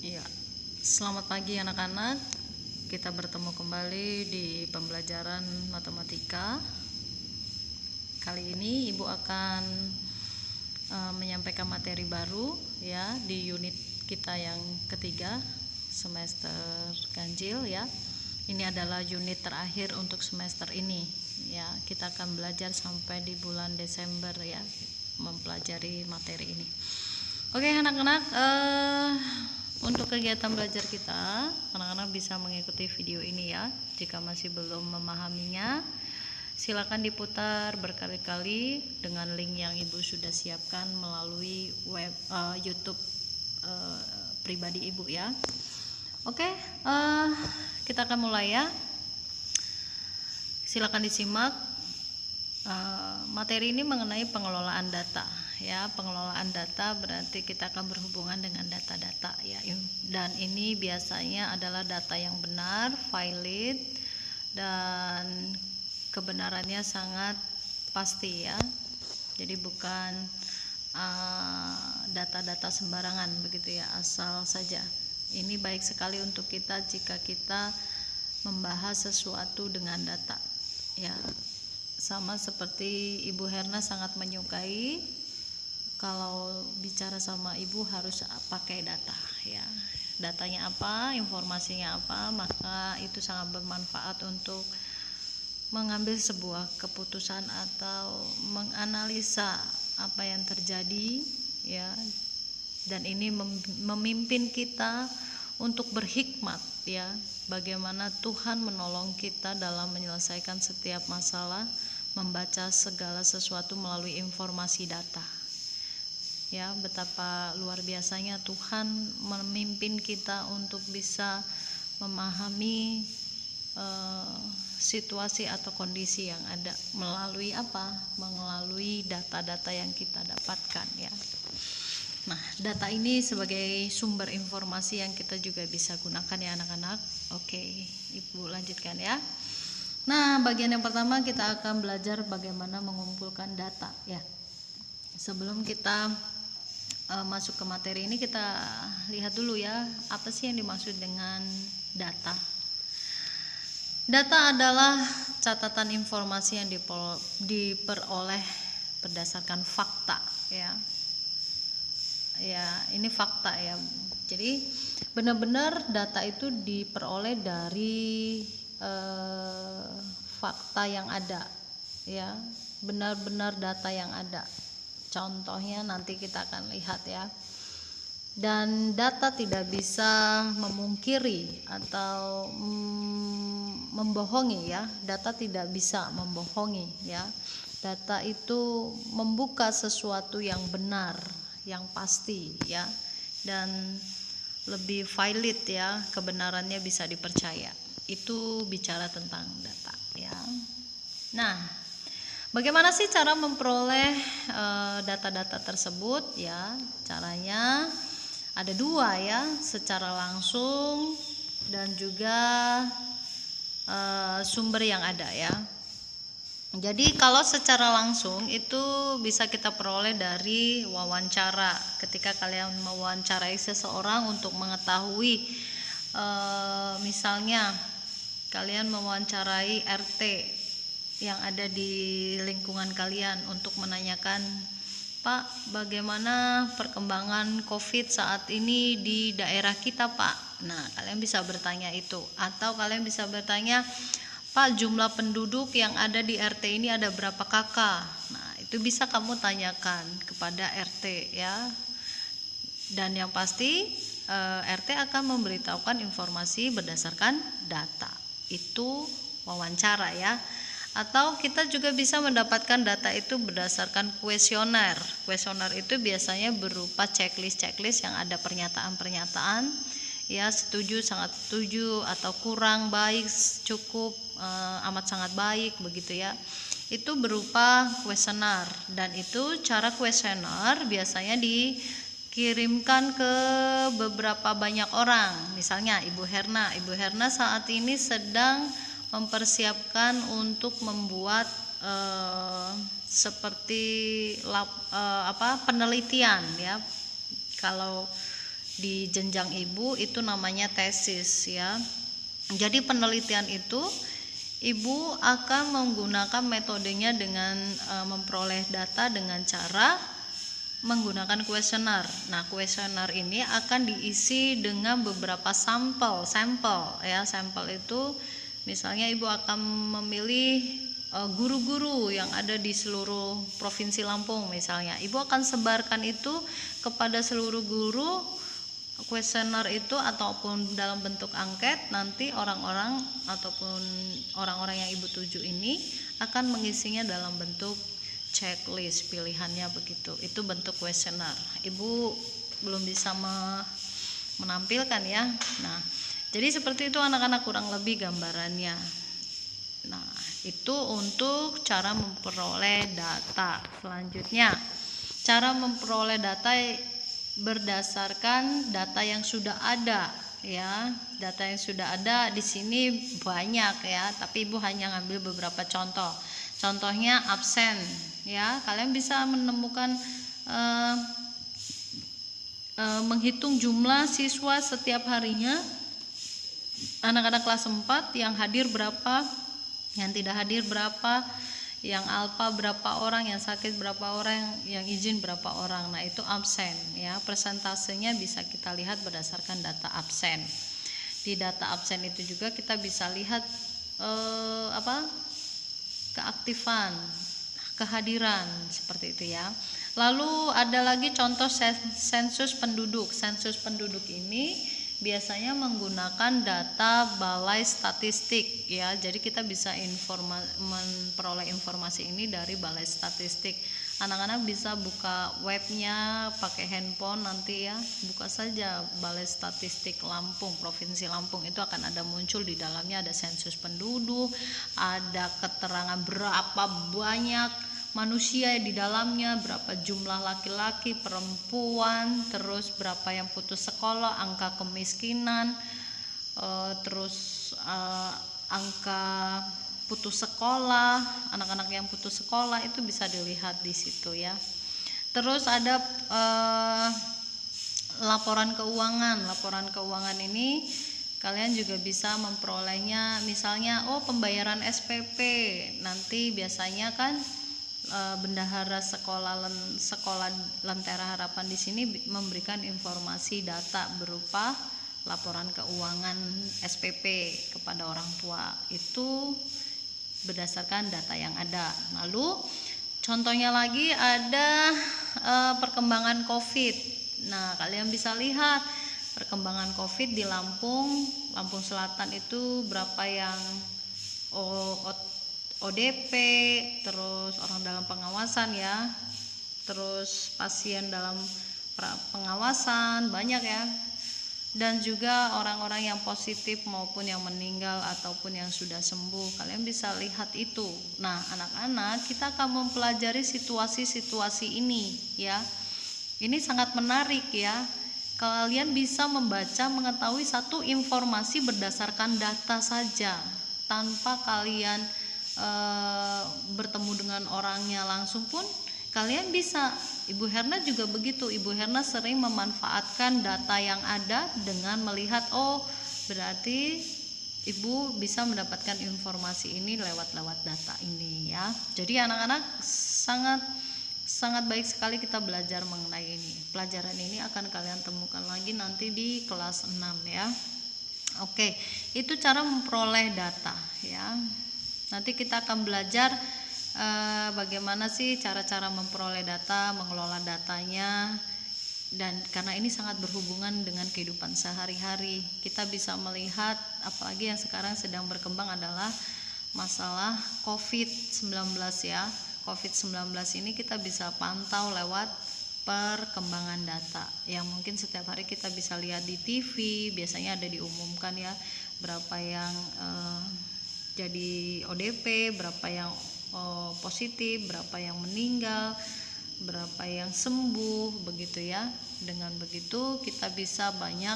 Ya, selamat pagi anak-anak. Kita bertemu kembali di pembelajaran matematika. Kali ini Ibu akan menyampaikan materi baru ya di unit kita yang ketiga semester ganjil ya. Ini adalah unit terakhir untuk semester ini ya. Kita akan belajar sampai di bulan Desember ya, mempelajari materi ini. Oke anak-anak, untuk kegiatan belajar kita, anak-anak bisa mengikuti video ini ya. Jika masih belum memahaminya, silakan diputar berkali-kali dengan link yang Ibu sudah siapkan melalui web YouTube pribadi Ibu ya. Oke, kita akan mulai ya. Silakan disimak. Materi ini mengenai pengelolaan data ya. Pengelolaan data berarti kita akan berhubungan dengan data-data ya, dan ini biasanya adalah data yang benar, valid, dan kebenarannya sangat pasti ya. Jadi bukan data-data sembarangan begitu ya, asal saja. Ini baik sekali untuk kita jika kita membahas sesuatu dengan data ya. Sama seperti Ibu Herna sangat menyukai kalau bicara sama Ibu harus pakai data ya. Datanya apa, informasinya apa, maka itu sangat bermanfaat untuk mengambil sebuah keputusan atau menganalisa apa yang terjadi ya. Dan ini memimpin kita untuk berhikmat ya, bagaimana Tuhan menolong kita dalam menyelesaikan setiap masalah, membaca segala sesuatu melalui informasi data ya. Betapa luar biasanya Tuhan memimpin kita untuk bisa memahami situasi atau kondisi yang ada melalui apa? Melalui data-data yang kita dapatkan ya. Nah, data ini sebagai sumber informasi yang kita juga bisa gunakan ya anak-anak. Oke, Ibu lanjutkan ya. Nah, bagian yang pertama kita akan belajar bagaimana mengumpulkan data ya. Sebelum kita masuk ke materi ini, kita lihat dulu ya, apa sih yang dimaksud dengan data. Data adalah catatan informasi yang diperoleh berdasarkan fakta ya. Ya, ini fakta ya. Jadi benar-benar data itu diperoleh dari fakta yang ada ya, benar-benar data yang ada. Contohnya nanti kita akan lihat ya. Dan data tidak bisa memungkiri atau membohongi ya. Data tidak bisa membohongi ya. Data itu membuka sesuatu yang benar, yang pasti ya, dan lebih valid ya, kebenarannya bisa dipercaya. Itu bicara tentang data ya. Nah, bagaimana sih cara memperoleh data-data tersebut ya? Caranya ada dua ya, secara langsung dan juga sumber yang ada ya. Jadi kalau secara langsung itu bisa kita peroleh dari wawancara. Ketika kalian mewawancarai seseorang untuk mengetahui, misalnya kalian mewawancarai RT yang ada di lingkungan kalian untuk menanyakan, Pak, bagaimana perkembangan COVID saat ini di daerah kita, Pak? Nah, kalian bisa bertanya itu. Atau kalian bisa bertanya, Pak, jumlah penduduk yang ada di RT ini ada berapa kakak? Nah, itu bisa kamu tanyakan kepada RT ya. Dan yang pasti RT akan memberitahukan informasi berdasarkan data. Itu wawancara ya. Atau kita juga bisa mendapatkan data itu berdasarkan kuesioner. Kuesioner itu biasanya berupa checklist yang ada pernyataan-pernyataan ya, setuju, sangat setuju, atau kurang, baik, cukup, amat sangat baik begitu ya. Itu berupa kuesioner, dan itu cara kuesioner biasanya dikirimkan ke beberapa banyak orang. Misalnya Ibu Herna saat ini sedang mempersiapkan untuk membuat seperti penelitian ya. Kalau di jenjang ibu itu namanya tesis ya. Jadi penelitian itu ibu akan menggunakan metodenya dengan memperoleh data dengan cara menggunakan kuesioner. Nah, kuesioner ini akan diisi dengan beberapa sampel ya. Sampel itu misalnya ibu akan memilih guru-guru yang ada di seluruh provinsi Lampung misalnya. Ibu akan sebarkan itu kepada seluruh guru kuesioner itu ataupun dalam bentuk angket. Nanti orang-orang ataupun orang-orang yang ibu tuju ini akan mengisinya dalam bentuk checklist pilihannya begitu. Itu bentuk kuesioner. Ibu belum bisa menampilkan ya. Nah, jadi seperti itu anak-anak kurang lebih gambarannya. Nah, itu untuk cara memperoleh data. Selanjutnya, cara memperoleh data berdasarkan data yang sudah ada ya. Data yang sudah ada di sini banyak ya, tapi ibu hanya ngambil beberapa contoh. Contohnya absen ya. Kalian bisa menemukan menghitung jumlah siswa setiap harinya. Anak-anak kelas 4 yang hadir berapa, yang tidak hadir berapa, yang alfa berapa orang, yang sakit berapa orang, yang izin berapa orang. Nah, itu absen ya. Persentasenya bisa kita lihat berdasarkan data absen. Di data absen itu juga kita bisa lihat keaktifan, kehadiran, seperti itu ya. Lalu ada lagi contoh sensus penduduk. Sensus penduduk ini biasanya menggunakan data Balai Statistik ya. Jadi kita bisa memperoleh informasi ini dari Balai Statistik. Anak-anak bisa buka webnya pakai handphone nanti ya. Buka saja Balai Statistik Lampung, Provinsi Lampung, itu akan ada muncul di dalamnya ada sensus penduduk, ada keterangan berapa banyak manusia di dalamnya, berapa jumlah laki-laki, perempuan, terus berapa yang putus sekolah, angka kemiskinan, terus angka putus sekolah, anak-anak yang putus sekolah itu bisa dilihat di situ ya. Terus ada laporan keuangan. Laporan keuangan ini kalian juga bisa memperolehnya, misalnya pembayaran SPP. Nanti biasanya kan bendahara sekolah Lentera Harapan di sini memberikan informasi data berupa laporan keuangan SPP kepada orang tua. Itu berdasarkan data yang ada. Lalu contohnya lagi ada perkembangan COVID. Nah, kalian bisa lihat perkembangan COVID di Lampung Selatan itu berapa yang ODP, terus orang dalam pengawasan ya, terus pasien dalam pengawasan banyak ya, dan juga orang-orang yang positif maupun yang meninggal ataupun yang sudah sembuh. Kalian bisa lihat itu. Nah, anak-anak, kita akan mempelajari situasi-situasi ini ya. Ini sangat menarik ya. Kalian bisa membaca, mengetahui satu informasi berdasarkan data saja tanpa kalian bertemu dengan orangnya langsung pun kalian bisa. Ibu Herna juga begitu. Ibu Herna sering memanfaatkan data yang ada dengan melihat berarti ibu bisa mendapatkan informasi ini lewat data ini ya. Jadi anak-anak sangat baik sekali kita belajar mengenai ini. Pelajaran ini akan kalian temukan lagi nanti di kelas 6 ya. Oke, itu cara memperoleh data ya. Nanti kita akan belajar bagaimana sih cara-cara memperoleh data, mengelola datanya, dan karena ini sangat berhubungan dengan kehidupan sehari-hari. Kita bisa melihat, apalagi yang sekarang sedang berkembang adalah masalah COVID-19 ya. COVID-19 ini kita bisa pantau lewat perkembangan data yang mungkin setiap hari kita bisa lihat di TV. Biasanya ada diumumkan ya, berapa yang jadi ODP, berapa yang positif, berapa yang meninggal, berapa yang sembuh, begitu ya. Dengan begitu kita bisa banyak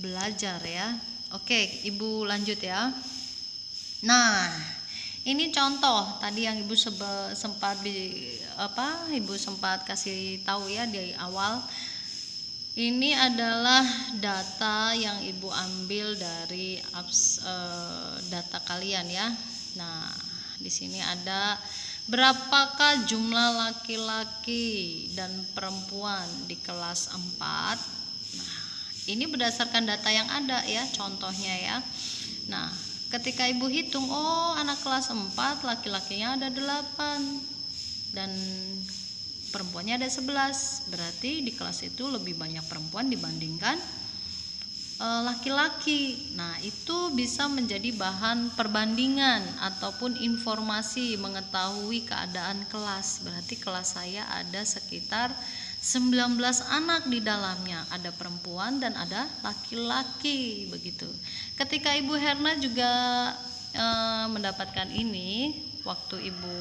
belajar ya. Oke, Ibu lanjut ya. Nah, ini contoh tadi yang Ibu sempat kasih tahu ya di awal. Ini adalah data yang Ibu ambil dari data kalian ya. Nah, di sini ada berapakah jumlah laki-laki dan perempuan di kelas 4. Nah, ini berdasarkan data yang ada ya, contohnya ya. Nah, ketika Ibu hitung, oh anak kelas 4 laki-lakinya ada 8 dan perempuannya ada 11, berarti di kelas itu lebih banyak perempuan dibandingkan laki-laki. Nah, itu bisa menjadi bahan perbandingan ataupun informasi mengetahui keadaan kelas. Berarti kelas saya ada sekitar 19 anak di dalamnya, ada perempuan dan ada laki-laki begitu. Ketika Ibu Herna juga mendapatkan ini waktu Ibu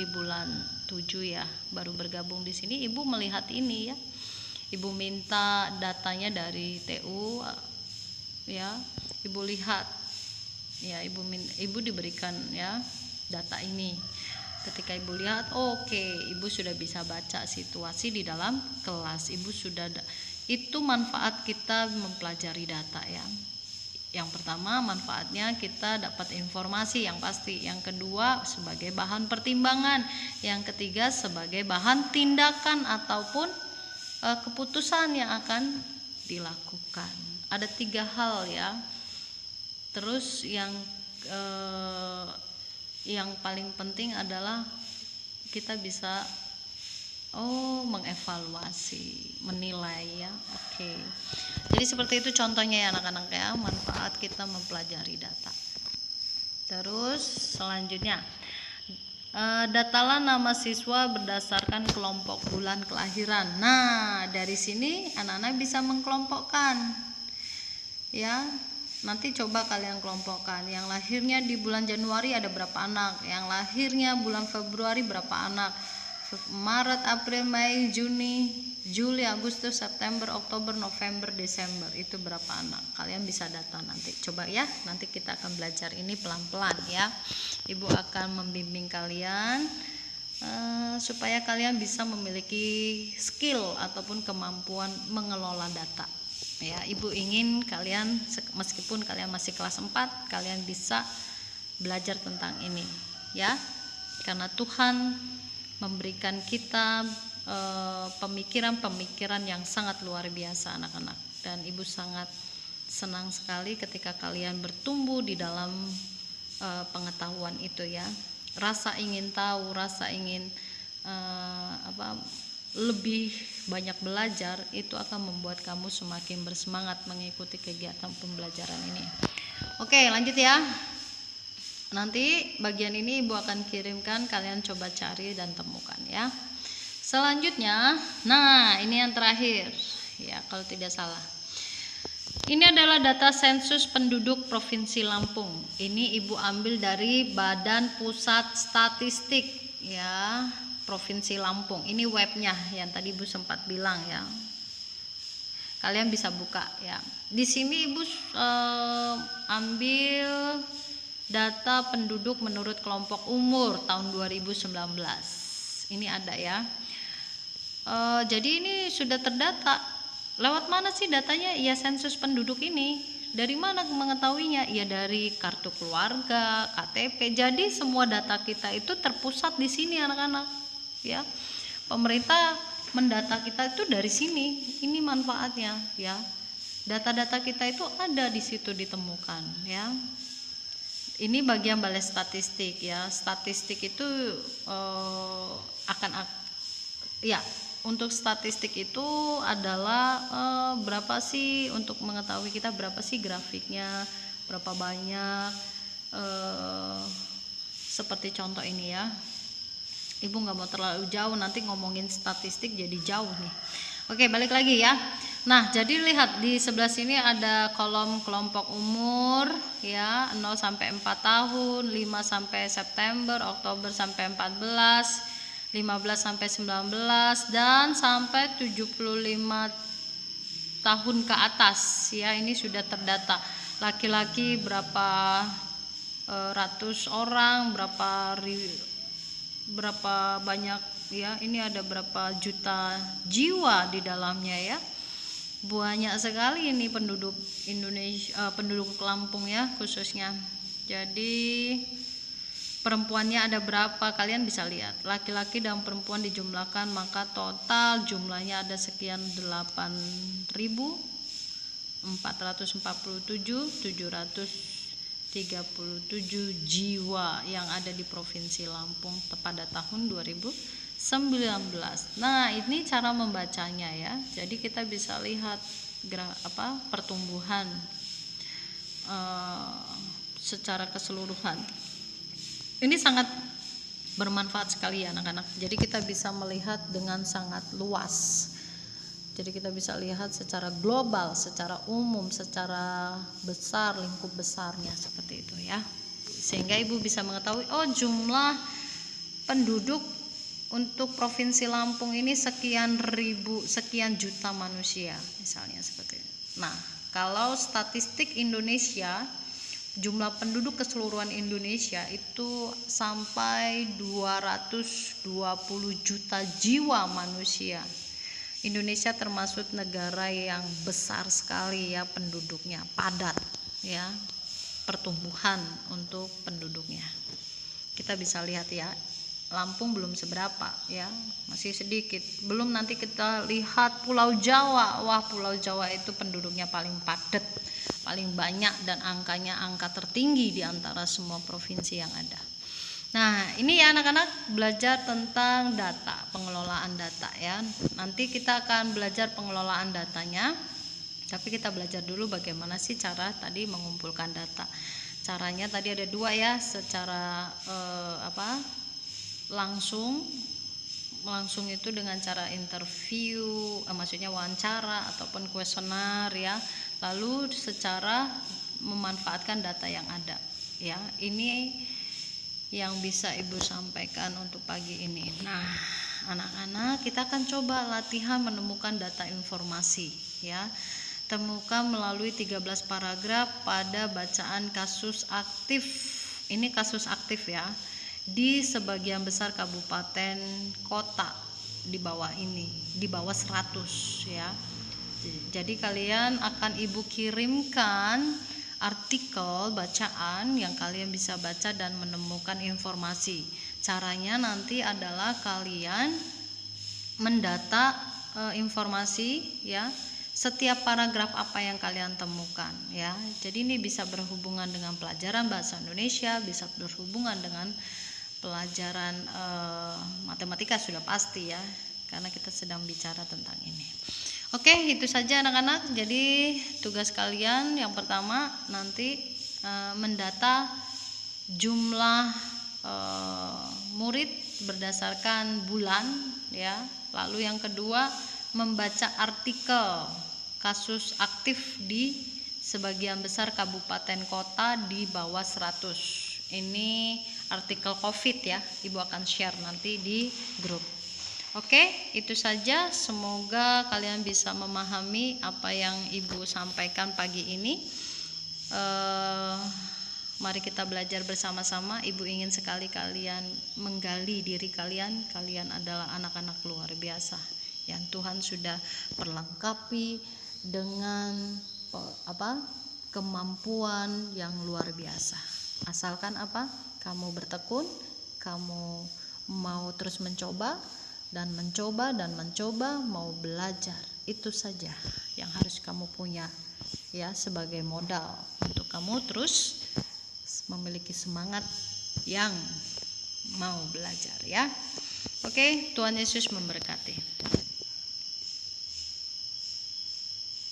di bulan 7 ya, baru bergabung di sini, Ibu melihat ini ya. Ibu minta datanya dari TU ya, Ibu lihat ya, Ibu diberikan ya data ini. Ketika Ibu lihat, oke, Ibu sudah bisa baca situasi di dalam kelas. Ibu sudah itu manfaat kita mempelajari data ya. Yang pertama, manfaatnya kita dapat informasi yang pasti. Yang kedua, sebagai bahan pertimbangan. Yang ketiga, sebagai bahan tindakan ataupun keputusan yang akan dilakukan. Ada 3 hal ya. Terus yang paling penting adalah kita bisa mengevaluasi, menilai ya. Oke. Jadi seperti itu contohnya ya anak-anak ya, manfaat kita mempelajari data. Terus selanjutnya, datalah nama siswa berdasarkan kelompok bulan kelahiran. Nah, dari sini anak-anak bisa mengkelompokkan ya. Nanti coba kalian kelompokkan, yang lahirnya di bulan Januari ada berapa anak, yang lahirnya bulan Februari berapa anak, Maret, April, Mei, Juni, Juli, Agustus, September, Oktober, November, Desember, itu berapa anak. Kalian bisa data nanti. Coba ya, nanti kita akan belajar ini pelan-pelan ya. Ibu akan membimbing kalian supaya kalian bisa memiliki skill ataupun kemampuan mengelola data. Ya, Ibu ingin kalian meskipun kalian masih kelas 4, kalian bisa belajar tentang ini ya. Karena Tuhan memberikan kita pemikiran-pemikiran yang sangat luar biasa anak-anak, dan Ibu sangat senang sekali ketika kalian bertumbuh di dalam pengetahuan itu ya. Rasa ingin tahu, rasa ingin lebih banyak belajar, itu akan membuat kamu semakin bersemangat mengikuti kegiatan pembelajaran ini. Oke, lanjut ya. Nanti bagian ini Ibu akan kirimkan, kalian coba cari dan temukan ya. Selanjutnya, nah ini yang terakhir ya kalau tidak salah. Ini adalah data sensus penduduk Provinsi Lampung. Ini Ibu ambil dari Badan Pusat Statistik ya, Provinsi Lampung. Ini webnya yang tadi Ibu sempat bilang ya. Kalian bisa buka ya. Di sini Ibu ambil data penduduk menurut kelompok umur tahun 2019. Ini ada ya. Jadi ini sudah terdata. Lewat mana sih datanya? Ya sensus penduduk ini. Dari mana mengetahuinya? Ya dari kartu keluarga, KTP. Jadi semua data kita itu terpusat di sini anak-anak. Ya. Pemerintah mendata kita itu dari sini. Ini manfaatnya ya. Data-data kita itu ada di situ ditemukan ya. Ini bagian balai statistik ya. Statistik itu untuk statistik itu adalah berapa sih, untuk mengetahui kita berapa sih grafiknya, berapa banyak, seperti contoh ini ya. Ibu nggak mau terlalu jauh, nanti ngomongin statistik jadi jauh nih. Oke, balik lagi ya. Nah, jadi lihat di sebelah sini ada kolom kelompok umur ya, 0 sampai 4 tahun, 5 sampai September, Oktober sampai 14, 15 sampai 19 dan sampai 75 tahun ke atas ya. Ini sudah terdata. Laki-laki berapa ratus orang, berapa banyak ya, ini ada berapa juta jiwa di dalamnya ya. banyak sekali ini penduduk Indonesia, penduduk Lampung ya khususnya. Jadi perempuannya ada berapa, kalian bisa lihat. Laki-laki dan perempuan dijumlahkan, maka total jumlahnya ada sekian 8.447.737 jiwa yang ada di Provinsi Lampung pada tahun 2019. Nah, ini cara membacanya ya. Jadi kita bisa lihat pertumbuhan secara keseluruhan. Ini sangat bermanfaat sekali ya anak-anak. Jadi kita bisa melihat dengan sangat luas. Jadi kita bisa lihat secara global, secara umum, secara besar, lingkup besarnya seperti itu ya. Sehingga ibu bisa mengetahui, oh jumlah penduduk untuk Provinsi Lampung ini sekian ribu, sekian juta manusia misalnya seperti itu. Nah, kalau statistik Indonesia, jumlah penduduk keseluruhan Indonesia itu sampai 220 juta jiwa manusia. Indonesia termasuk negara yang besar sekali ya penduduknya, padat ya pertumbuhan untuk penduduknya. Kita bisa lihat ya, Lampung belum seberapa ya, masih sedikit. Belum nanti kita lihat Pulau Jawa. Wah, Pulau Jawa itu penduduknya paling padat, paling banyak, dan angkanya angka tertinggi di antara semua provinsi yang ada. Nah, ini ya anak-anak, belajar tentang data, pengelolaan data ya. Nanti kita akan belajar pengelolaan datanya, tapi kita belajar dulu bagaimana sih cara tadi mengumpulkan data. Caranya tadi ada dua ya, secara langsung itu dengan cara interview, maksudnya wawancara ataupun kuesioner ya. Lalu secara memanfaatkan data yang ada ya. Ini yang bisa ibu sampaikan untuk pagi ini. Nah, anak-anak, kita akan coba latihan menemukan data informasi ya. Temukan melalui 13 paragraf pada bacaan kasus aktif. Ini kasus aktif ya, di sebagian besar kabupaten kota di bawah ini, di bawah 100 ya. Jadi kalian akan ibu kirimkan artikel bacaan yang kalian bisa baca dan menemukan informasi. Caranya nanti adalah kalian mendata informasi ya, setiap paragraf apa yang kalian temukan ya. Jadi ini bisa berhubungan dengan pelajaran bahasa Indonesia, bisa berhubungan dengan pelajaran matematika sudah pasti ya, karena kita sedang bicara tentang ini. Oke, itu saja anak-anak. Jadi tugas kalian yang pertama nanti mendata jumlah murid berdasarkan bulan ya. Lalu yang kedua membaca artikel kasus aktif di sebagian besar kabupaten kota di bawah 100. Ini artikel COVID ya, ibu akan share nanti di grup. Oke, itu saja. Semoga kalian bisa memahami apa yang ibu sampaikan pagi ini. Mari kita belajar bersama-sama. Ibu ingin sekali kalian menggali diri kalian. Kalian adalah anak-anak luar biasa yang Tuhan sudah perlengkapi dengan kemampuan yang luar biasa. Asalkan kamu bertekun, kamu mau terus mencoba dan mencoba, mau belajar. Itu saja yang harus kamu punya ya, sebagai modal untuk kamu terus memiliki semangat yang mau belajar ya. Oke, Tuhan Yesus memberkati.